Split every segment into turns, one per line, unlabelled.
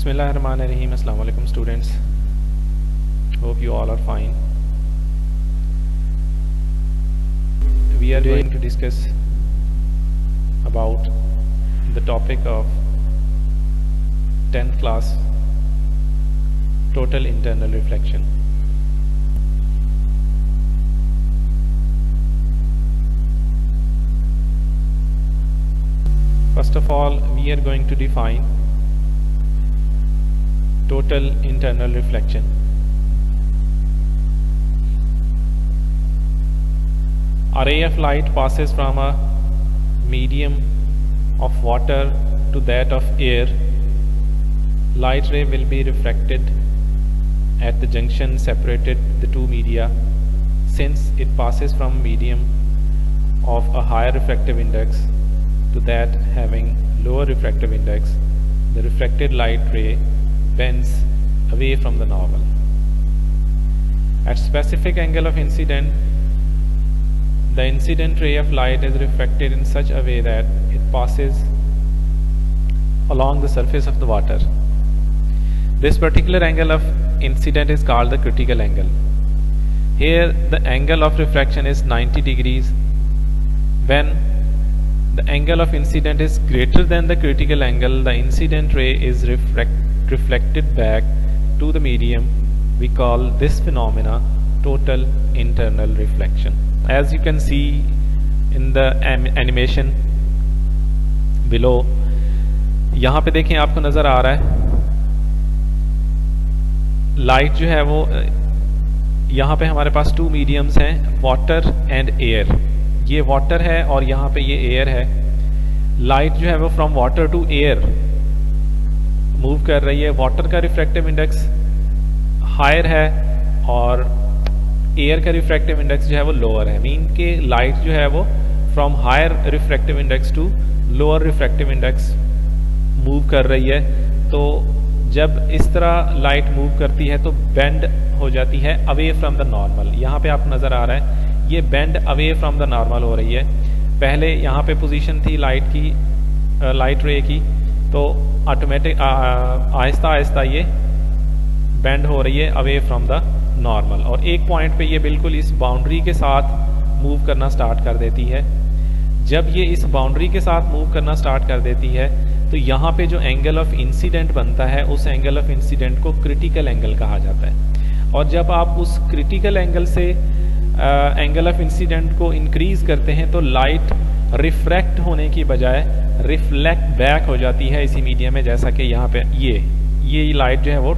Bismillahirrahmanirrahim. Assalamu alaikum students. Hope you all are fine. We are going to discuss about the topic of 10th class total internal reflection. First of all, we are going to define total internal reflection. A ray of light passes from a medium of water to that of air. Light ray will be refracted at the junction separated the two media. Since it passes from medium of a higher refractive index to that having lower refractive index, the refracted light ray bends away from the normal. At specific angle of incident, the incident ray of light is refracted in such a way that it passes along the surface of the water. This particular angle of incident is called the critical angle. Here the angle of refraction is 90 degrees. When the angle of incident is greater than the critical angle, the incident ray is reflected back to the medium. We call this phenomena total internal reflection. As you can see in the animation below, यहाँ पे देखें आपको नज़र आ रहा है light जो है वो यहाँ पे हमारे पास टू मीडियम्स हैं, वाटर एंड एयर. ये वाटर है और यहाँ पे ये एयर है. लाइट जो है वो from water to air move कर रही है. वाटर का रिफ्रैक्टिव इंडेक्स हायर है और एयर का रिफ्रैक्टिव इंडेक्स जो है वो लोअर है. मीन के लाइट जो है वो from higher refractive index to lower refractive index move कर रही है. तो जब इस तरह लाइट मूव करती है तो बेंड हो जाती है अवे फ्रॉम द नॉर्मल. यहाँ पे आपको नज़र आ रहा है ये bend away from the normal हो रही है. पहले यहाँ पे पोजीशन थी लाइट की, लाइट रे की, तो ऑटोमेटिक आहिस्ता आहिस्ता ये बेंड हो रही है अवे फ्रॉम द नॉर्मल. और एक पॉइंट पे ये बिल्कुल इस बाउंड्री के साथ मूव करना स्टार्ट कर देती है. जब ये इस बाउंड्री के साथ मूव करना स्टार्ट कर देती है तो यहाँ पे जो एंगल ऑफ इंसिडेंट बनता है उस एंगल ऑफ इंसिडेंट को क्रिटिकल एंगल कहा जाता है. और जब आप उस क्रिटिकल एंगल से एंगल ऑफ इंसिडेंट को इंक्रीज करते हैं तो लाइट रिफ्रैक्ट होने की बजाय रिफ्लेक्ट बैक हो जाती है इसी मीडियम में. जैसा कि यहाँ पे ये लाइट जो है वो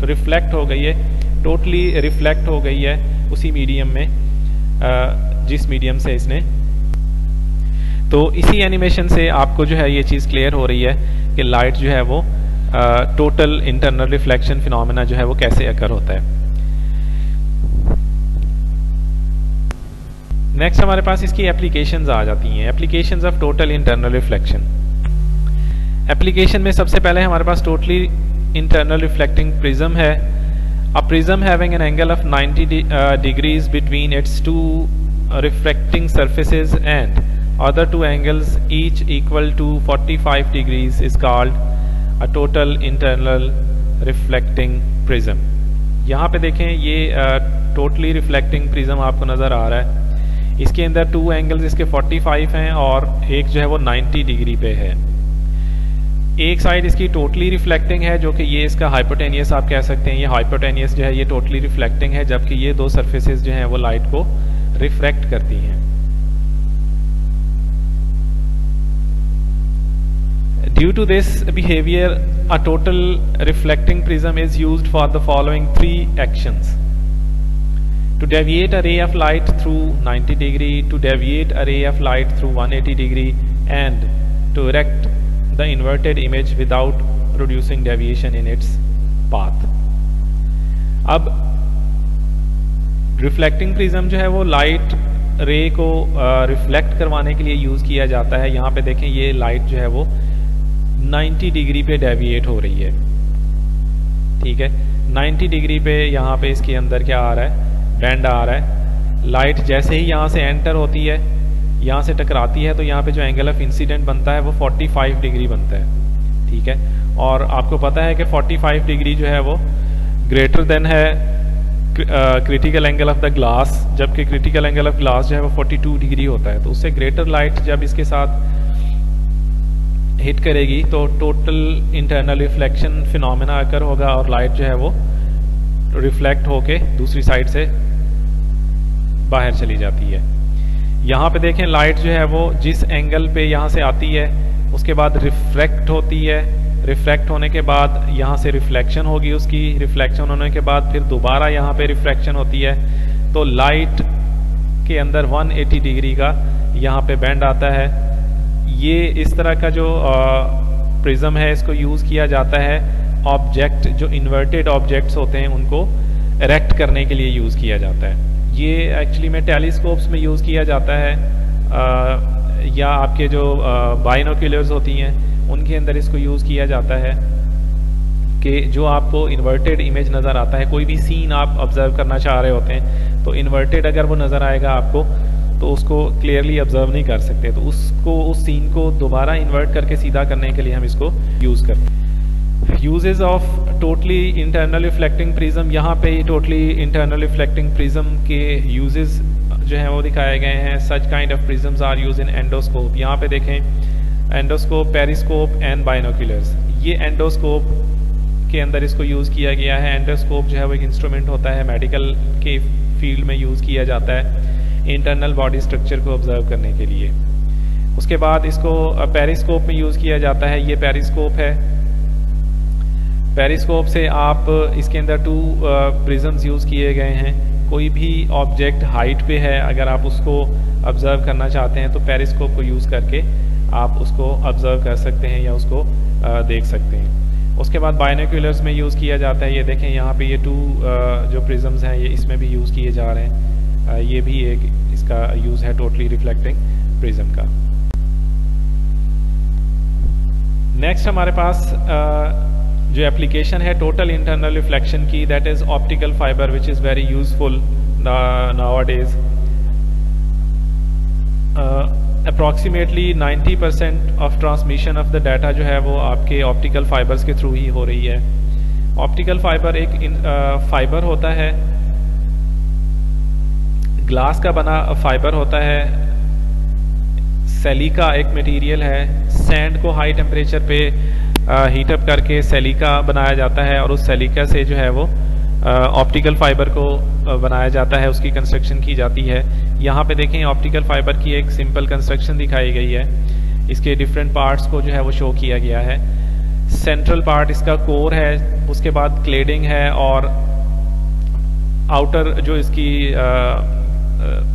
रिफ्लेक्ट हो गई है, टोटली रिफ्लेक्ट हो गई है उसी मीडियम में जिस मीडियम से इसने. तो इसी एनिमेशन से आपको जो है ये चीज़ क्लियर हो रही है कि लाइट जो है वो टोटल इंटरनल रिफ्लेक्शन फिनोमेना जो है वो कैसे अकर होता है. नेक्स्ट हमारे पास इसकी एप्लीकेशंस आ जाती हैं. Applications of total internal reflection. Application में सबसे पहले हमारे पास टोटली इंटरनल रिफ्लेक्टिंग प्रिज्म है. A prism having an angle of 90 degrees between its two refracting surfaces and other two angles each equal to 45 degrees is called a total internal reflecting prism. यहाँ पे देखें ये totally reflecting prism आपको नज़र आ रहा है. इसके अंदर टू एंगल्स इसके 45 हैं और एक जो है वो 90 डिग्री पे है. एक साइड इसकी टोटली रिफ्लेक्टिंग है जो कि ये इसका हाइपोटेनियस आप कह सकते हैं. ये हाइपोटेनियस जो है ये टोटली रिफ्लेक्टिंग है, जबकि ये दो सरफेसेस जो हैं वो लाइट को रिफ्रैक्ट करती हैं. Due to this behavior, a total reflecting prism is used for the following three actions: to deviate a ray of light through 90 degree, to deviate a ray of light through 180 degree, and to erect the inverted image without producing deviation in its path. अब reflecting prism जो है वो light रे को reflect करवाने के लिए use किया जाता है. यहाँ पे देखें ये लाइट जो है वो 90 डिग्री पे डेविएट हो रही है. ठीक है, 90 डिग्री पे यहाँ पे इसके अंदर क्या आ रहा है, बेंड आ रहा है. लाइट जैसे ही यहाँ से एंटर होती है, यहाँ से टकराती है, तो यहाँ पे जो एंगल ऑफ इंसिडेंट बनता है वो 45 डिग्री बनता है. ठीक है। और आपको पता है कि 45 डिग्री जो है वो ग्रेटर देन है critical angle of the glass, जबकि क्रिटिकल एंगल ऑफ ग्लास जो है वो 42 डिग्री होता है। तो उससे ग्रेटर लाइट जब इसके साथ हिट करेगी तो टोटल इंटरनल रिफ्लेक्शन फिनोमेना अकर होगा और लाइट जो है वो रिफ्लेक्ट होके दूसरी साइड से बाहर चली जाती है। यहाँ पे देखें लाइट जो है वो जिस एंगल पे यहाँ से आती है उसके बाद रिफ्रैक्ट होती है, रिफ्रैक्ट होने के बाद यहाँ से रिफ्लेक्शन होगी, उसकी रिफ्लेक्शन होने के बाद फिर दोबारा यहाँ पे रिफ्रैक्शन होती है। तो लाइट के अंदर 180 डिग्री का यहाँ पे बेंड आता है। ये इस तरह का जो प्रिज्म है इसको यूज़ किया जाता है ऑब्जेक्ट, जो इन्वर्टेड ऑब्जेक्ट्स होते हैं उनको इरेक्ट करने के लिए यूज़ किया जाता है। ये एक्चुअली में टेलीस्कोप्स में यूज़ किया जाता है या आपके जो बाइनोक्यूलर्स होती हैं उनके अंदर इसको यूज़ किया जाता है कि जो आपको इन्वर्टेड इमेज नज़र आता है, कोई भी सीन आप ऑब्जर्व करना चाह रहे होते हैं तो इन्वर्टेड अगर वो नज़र आएगा आपको तो उसको क्लियरली ऑब्जर्व नहीं कर सकते, तो उसको उस सीन को दोबारा इन्वर्ट करके सीधा करने के लिए हम इसको यूज़ करते हैं। Uses of totally internal reflecting prism, यहाँ पे टोटली इंटरनल रिफ्लेक्टिंग प्रिज्म के यूजेस जो हैं वो दिखाए गए हैं। Such kind of prisms are use in endoscope. यहाँ पे देखें एंडोस्कोप, पेरिस्कोप एंड बाइनोक्यूलर्स। ये एंडोस्कोप के अंदर इसको यूज़ किया गया है। एंडोस्कोप जो है वो एक इंस्ट्रूमेंट होता है, मेडिकल के फील्ड में यूज़ किया जाता है इंटरनल बॉडी स्ट्रक्चर को ऑब्जर्व करने के लिए। उसके बाद इसको पेरिस्कोप में यूज़ किया जाता है। ये पेरिस्कोप है। पेरिस्कोप से आप इसके अंदर 2 प्रिज्म्स यूज़ किए गए हैं। कोई भी ऑब्जेक्ट हाइट पे है, अगर आप उसको ऑब्जर्व करना चाहते हैं तो पेरिस्कोप को यूज़ करके आप उसको ऑब्जर्व कर सकते हैं या उसको देख सकते हैं। उसके बाद बाइनोक्यूलर्स में यूज़ किया जाता है। ये देखें यहाँ पे ये 2 जो प्रिज्म्स हैं ये इसमें भी यूज़ किए जा रहे हैं। ये भी एक इसका यूज़ है टोटली रिफ्लेक्टिंग प्रिज्म का। नेक्स्ट हमारे पास जो एप्लीकेशन है टोटल इंटरनल रिफ्लेक्शन की, that is optical fibre which is very useful nowadays. Approximately 90% of transmission of the data जो है वो आपके ऑप्टिकल फाइबर्स के थ्रू ही हो रही है। ऑप्टिकल फाइबर एक फाइबर होता है, ग्लास का बना फाइबर होता है। सेलिका एक मटेरियल है। सैंड को हाई टेम्परेचर पे हीटअप करके सेलिका बनाया जाता है और उस सेलिका से जो है वो ऑप्टिकल फाइबर को बनाया जाता है, उसकी कंस्ट्रक्शन की जाती है। यहाँ पे देखें ऑप्टिकल फाइबर की एक सिंपल कंस्ट्रक्शन दिखाई गई है। इसके डिफरेंट पार्ट्स को जो है वो शो किया गया है। सेंट्रल पार्ट इसका कोर है, उसके बाद क्लेडिंग है और आउटर जो इसकी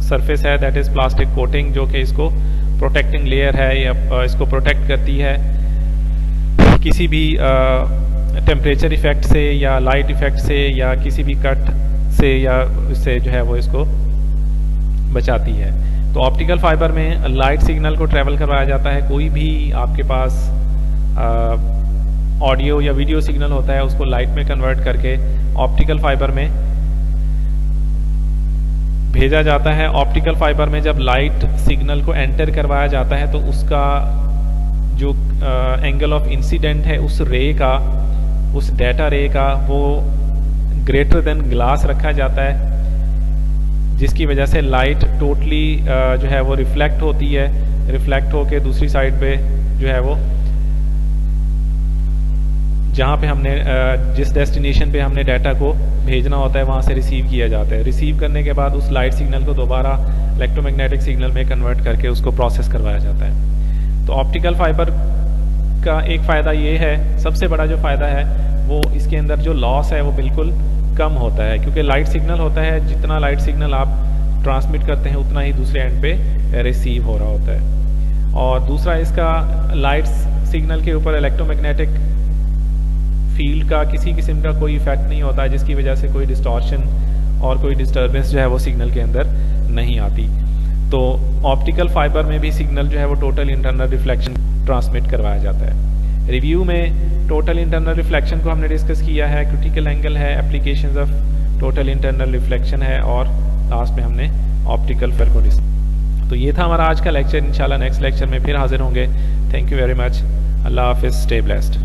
सरफेस है दैट इज प्लास्टिक कोटिंग, जो कि इसको प्रोटेक्टिंग लेयर है या इसको प्रोटेक्ट करती है किसी भी टेम्परेचर इफेक्ट से या लाइट इफेक्ट से या किसी भी कट से या उससे जो है वो इसको बचाती है। तो ऑप्टिकल फाइबर में लाइट सिग्नल को ट्रेवल करवाया जाता है। कोई भी आपके पास ऑडियो या वीडियो सिग्नल होता है उसको लाइट में कन्वर्ट करके ऑप्टिकल फाइबर में भेजा जाता है। ऑप्टिकल फाइबर में जब लाइट सिग्नल को एंटर करवाया जाता है तो उसका जो एंगल ऑफ इंसिडेंट है उस रे का, उस डेटा रे का, वो ग्रेटर देन ग्लास रखा जाता है, जिसकी वजह से लाइट टोटली जो है वो रिफ्लेक्ट होती है। रिफ्लेक्ट होके दूसरी साइड पे जो है वो जहाँ पे हमने जिस डेस्टिनेशन पे हमने डाटा को भेजना होता है वहाँ से रिसीव किया जाता है। रिसीव करने के बाद उस लाइट सिग्नल को दोबारा इलेक्ट्रोमैग्नेटिक सिग्नल में कन्वर्ट करके उसको प्रोसेस करवाया जाता है। तो ऑप्टिकल फाइबर का एक फ़ायदा ये है, सबसे बड़ा जो फ़ायदा है वो इसके अंदर जो लॉस है वो बिल्कुल कम होता है, क्योंकि लाइट सिग्नल होता है, जितना लाइट सिग्नल आप ट्रांसमिट करते हैं उतना ही दूसरे एंड पे रिसीव हो रहा होता है। और दूसरा इसका लाइट सिग्नल के ऊपर इलेक्ट्रोमैग्नेटिक फील्ड का किसी किस्म का कोई इफेक्ट नहीं होता है, जिसकी वजह से कोई डिस्टॉर्शन और कोई डिस्टर्बेंस जो है वो सिग्नल के अंदर नहीं आती। तो ऑप्टिकल फाइबर में भी सिग्नल जो है वो टोटल इंटरनल रिफ्लेक्शन ट्रांसमिट करवाया जाता है। रिव्यू में टोटल इंटरनल रिफ्लेक्शन को हमने डिस्कस किया है, क्रिटिकल एंगल है, applications of total internal reflection है और लास्ट में हमने ऑप्टिकल फाइबर को डिस्कस। तो ये था हमारा आज का लेक्चर। इंशाल्लाह नेक्स्ट लेक्चर में फिर हाजिर होंगे। Thank you very much. अल्लाह हाफिज़। Stay blessed.